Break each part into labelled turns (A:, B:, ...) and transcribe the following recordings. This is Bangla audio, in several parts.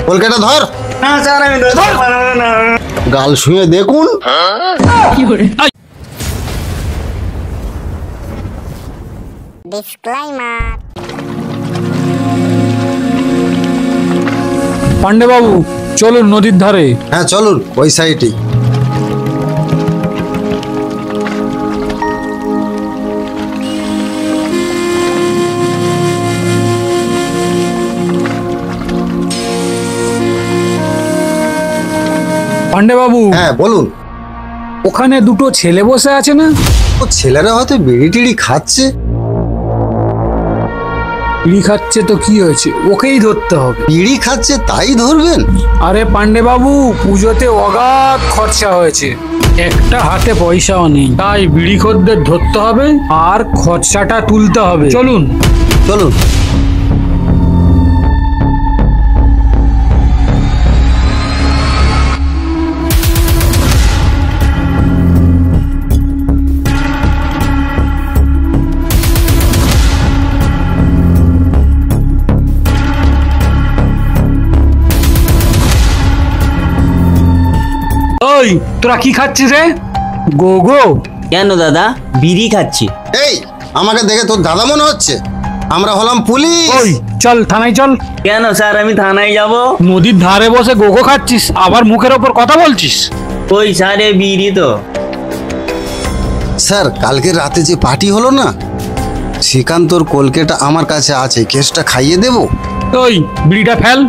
A: কলকাতা ধর।
B: না স্যার আমি ধরতে পারবো না।
A: গাল শুয়ে দেখুন।
C: পান্ডে বাবু চলুন নদীর ধারে।
A: হ্যাঁ চলুন ওই সাইডে।
C: পান্ডে বাবু
A: হ্যাঁ বলুন।
C: ওখানে দুটো ছেলে বসে আছে না?
A: ও ছেলেরা হয়তো বিড়ি টিড়ি খাচ্ছে।
C: বিড়ি খাচ্ছে তো কি হয়েছে, ওকেই ধরতে হবে।
A: বিড়ি খাচ্ছে তাই ধরবেন?
C: আরে পান্ডে বাবু পুজোতে অগাধ খরচা হয়েছে, একটা হাতে পয়সাও নেই, তাই বিড়ি খদ্দের ধরতে হবে আর খরচাটা তুলতে হবে। চলুন
A: চলুন।
C: ওই তোরা কি খাচ্ছিস রে? গোগো?
B: কেন দাদা? বিড়ি খাচ্ছি।
A: এই আমাকে দেখে তোর দাদা মনে হচ্ছে? আমরা হলাম পুলিশ।
C: ওই চল থানায় চল।
B: কেন স্যার আমি থানায় যাব?
C: নদীর ধারে বসে গোগো খাচ্ছিস আবার মুখের ওপর কথা বলছিস।
B: ওই স্যার এ বিড়ি তো।
A: স্যার কালকে রাতে যে পার্টি হলো না, শ্রীকান্তর কলকেটা আমার কাছে আছে, কেসটা খাইয়ে দেব।
C: ওই বিড়িটা ফেল।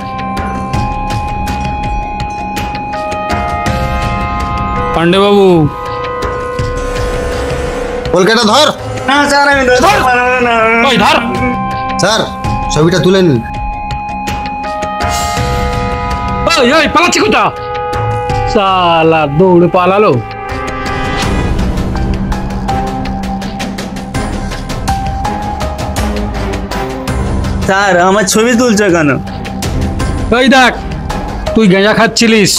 C: পান্ডে বাবু
A: কলকাতা ধর।
B: না স্যার আমি ধরতে পারবো না।
C: ওই ধর।
A: স্যার ছবিটা তুলে নিন।
C: ওই ওই পালাচ্ছি কোথা? সালা দৌড়ে পালালো।
B: স্যার আমার ছবি তুলছো কেন?
C: ওই দেখ তুই গাঁজা খাচ্ছিলিস,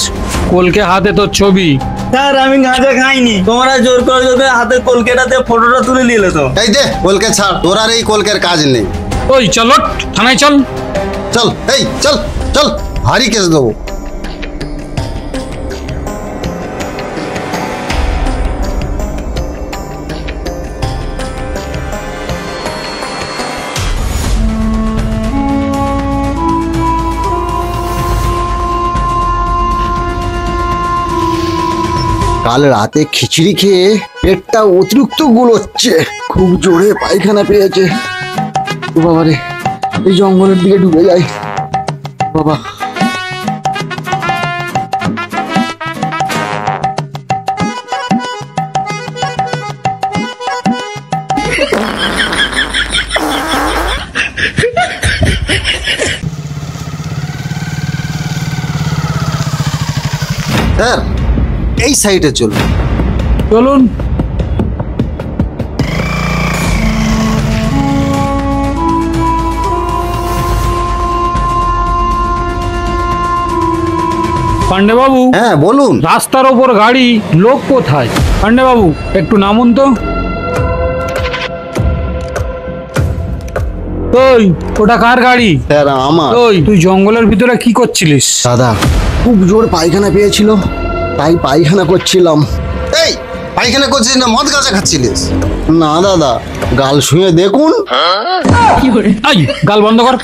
C: কলকে হাতে তোর ছবি।
B: স্যার আমি গাঁজা খাইনি, তোমরা জোর করে হাতে কলকেটাতে ফটোটা তুলে নিলে তো।
A: এই দে কলকে ছাড়, তোর আর এই কলকের কাজ নেই।
C: ওই চল থানায় চল।
A: চল এই চল চল, ভারী কেস দেবো। কাল রাতে খিচুড়ি খেয়ে পেটটা অতিরিক্ত গুলোচ্ছে, খুব জোরে পায়খানা পেয়েছে। বাবারে এই জঙ্গলের দিকে ডুবে যাই বাবা। স্যার এই সাইডে চলুন।
C: চলুন। পান্ডে বাবু
A: হ্যাঁ বলুন।
C: রাস্তার ওপর গাড়ি, লোক কোথায়? পান্ডে বাবু একটু নামুন তো। ওই ওটা কার গাড়ি?
A: স্যার আমার।
C: ওই তুই জঙ্গলের ভিতরে কি করছিলিস?
A: দাদা খুব জোর পায়খানা পেয়েছিল, তাই পায়খানা করছিলাম। এই পায়খানা করছিস না মদ গাঁজা খাচ্ছিলিস? না দাদা গাল শুয়ে দেখুন।
C: এই গাল বন্ধ কর।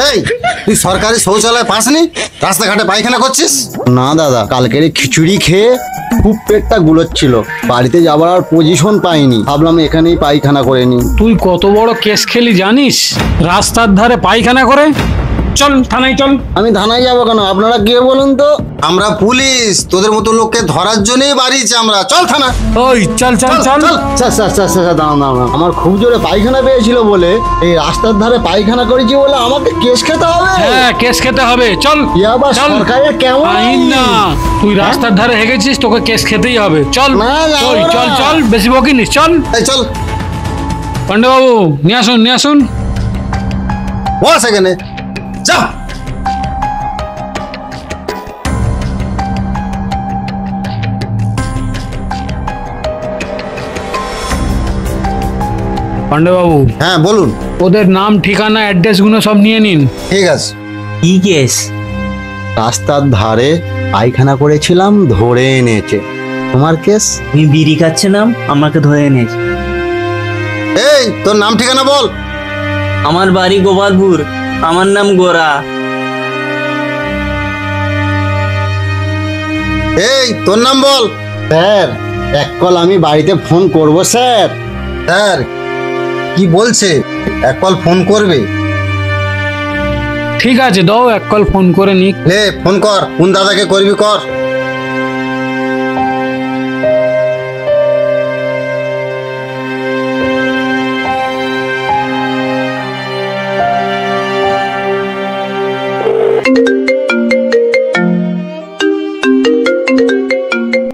A: এই তুই সরকারি শৌচালয় পাসনি, রাস্তাঘাটে পায়খানা করছিস? না দাদা কালকের খিচুড়ি খেয়ে খুব পেটটা গুলোচ্ছিল, বাড়িতে যাবার আর পজিশন পাইনি, ভাবলাম এখানেই পায়খানা করে নি।
C: তুই কত বড় কেস খেলি জানিস? রাস্তার ধারে পায়খানা করে। চল থানায় চল।
A: আমি থানায় যাবো কেন? আপনারা কে বলুন তো? আমরা পুলিশ, তোদের মতো লোককে ধরার জন্যই বাড়িয়েছি আমরা। চল থানা।
C: ওই চল চল চল।
A: স্যার স্যার স্যার স্যার দাঁড়ান দাঁড়ান, আমার খুব জোরে পায়খানা পেয়েছিল বলে এই রাস্তার ধারে পায়খানা করেছি বলে আমাকে কেস খেতে হবে?
C: হ্যাঁ কেস খেতে হবে। চল
A: আবার সরকারের কেমন
C: আইন না, তুই রাস্তার ধারে হেগেছিস, তোকে কেস খেতেই হবে। চল ওই চল চল, বেশি বকিনিস। চল
A: এই চল।
C: পান্ডে বাবু নিয়ে আসুন নিয়ে আসুন।
A: বস এখানে যা।
C: পান্ডে বাবু
A: হ্যাঁ বলুন।
C: ওদের নাম ঠিকানা অ্যাড্রেস গুলো সব নিয়ে নিন।
A: ঠিক আছে।
B: কি কেস?
A: রাস্তার ধারে পায়খানা করেছিলাম, ধরে এনেছে। তোমার কেস?
B: তুমি বিড়ি খাচ্ছিলাম, আমাকে ধরে এনেছে।
A: এই তোর নাম ঠিকানা বল।
B: আমার বাড়ি গোপালপুর, আমার নাম গোরা।
A: এই তোর নাম বল। স্যার এক কল আমি বাড়িতে ফোন করব স্যার। স্যার কি বলছে? এক কল ফোন করবে?
C: ঠিক আছে, দাও এক কল ফোন করে নিক।
A: লে ফোন কর, কোন দাদাকে করবি কর।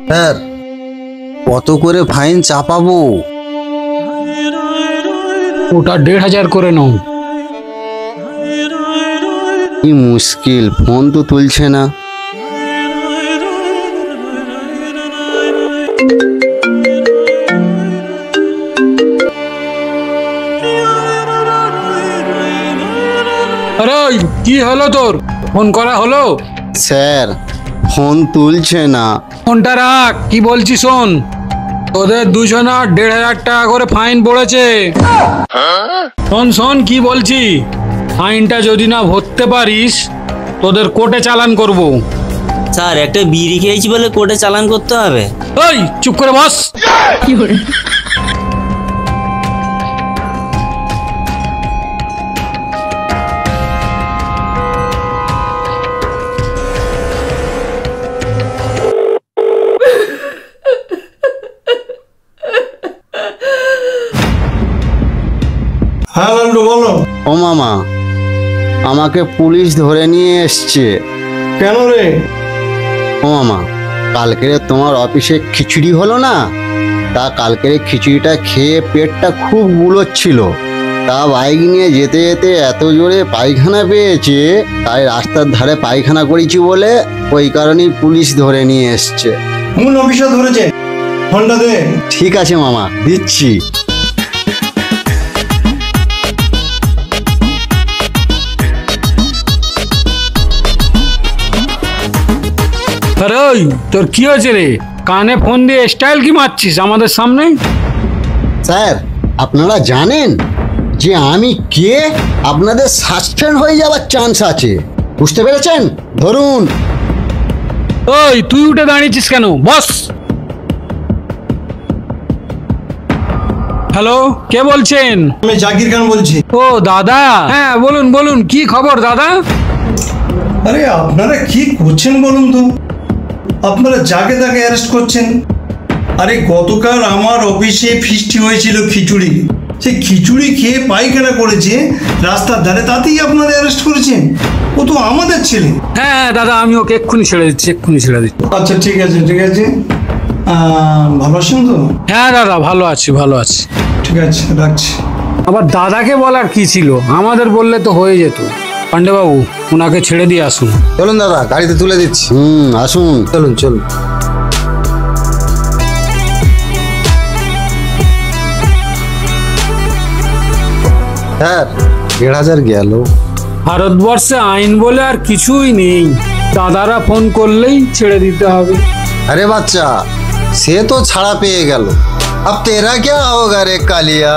A: স্যার কত করে ফাইন চাপাবো?
C: ওটা 1500 করে নাও।
A: কি মুশকিল, ফোন তো তুলছে না।
C: আরে ওই, কি হলো তোর? ফোন করা হলো?
A: স্যার ফোন তুলছে না।
C: ফোনটা রাখ, কি বলছি শোন। তোদের দুজনের 1500 টাকা করে ফাইন পড়েছে। শোন শোন কি বলছি, ফাইনটা যদি না ভরতে পারিস তোদের কোর্টে চালান করব।
B: স্যার একটা বিড়ি খেয়েছি বলে কোর্টে চালান করতে হবে?
C: ওই চুপ করে বস।
D: হ্যাঁ লাল্টু বলো।
A: ও মামা, আমাকে পুলিশ ধরে নিয়ে এসছে।
D: কেন রে?
A: ও মামা, কালকে তোমার অফিসে খিচুড়ি হলো না, তা কালকের খিচুড়িটা খেয়ে পেটটা খুব গুলোচ্ছিল। তা বাইক নিয়ে যেতে যেতে এত জোরে পায়খানা পেয়েছে, তাই রাস্তার ধারে পায়খানা করেছি বলে ওই কারণেই পুলিশ ধরে নিয়ে এসছে।
D: কোন অফিসে ধরেছে? ফোনটা দে।
A: ঠিক আছে মামা, দিচ্ছি।
C: আরে ওই, তোর কি হয়েছে রে? কানে ফোন দিয়ে স্টাইল কি মারছিস আমাদের সামনে?
A: স্যার আপনারা জানেন যে আমি কে? আপনাদের সাসপেন্ড হয়ে যাওয়ার চান্স আছে, বুঝতে পেরেছেন? ধরুন।
C: ওই তুই উঠে দাঁড়িয়েছিস কেন? বস। হ্যালো, কে বলছেন?
D: আমি জাকির খান বলছি।
C: ও দাদা, হ্যাঁ বলুন বলুন, কি খবর দাদা?
D: আরে আপনারা কি করছেন বলুন তো? আপনারা যাকে তাকে অ্যারেস্ট করছেন। আরে গতকাল আমার অফিসে ফিস্টি হয়েছিল খিচুড়ি, সেই খিচুড়ি খেয়ে পায়খানা করেছে রাস্তার ধারে, তাতেই আপনারা অ্যারেস্ট করেছেন। ও তো আমাদের ছেলে।
C: হ্যাঁ হ্যাঁ দাদা, আমি ওকে এক্ষুনি ছেড়ে দিচ্ছি, এক্ষুনি ছেড়ে দিচ্ছি।
D: আচ্ছা ঠিক আছে ঠিক আছে, ভালো আছেন তো?
C: হ্যাঁ দাদা, ভালো আছি ভালো আছি।
D: ঠিক আছে, রাখছি।
C: আবার দাদাকে বলার কি ছিল? আমাদের বললে তো হয়ে যেত। পান্ডেবাবু, ওনাকে ছেড়ে দিয়ে আসুন।
A: চলুন দাদা, গাড়িতে তুলে দিচ্ছি। আসুন, চলুন চলুন। স্যার 1500 গেল।
C: ভারতবর্ষে আইন বলে আর কিছুই নেই, দাদারা ফোন করলেই ছেড়ে দিতে হবে।
A: আরে বাচ্চা, সে তো ছাড়া পেয়ে গেল। আব তেরা क्या होगा রে কালিয়া?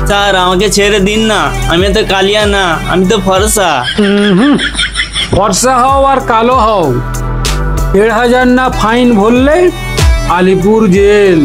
B: স্যার আমাকে ছেড়ে দিন না, আমি তো কালিয়া না, আমি তো ফর্সা।
C: ফর্সা হও আর কালো হও, 1500 না ফাইন ভরলে আলিপুর জেল।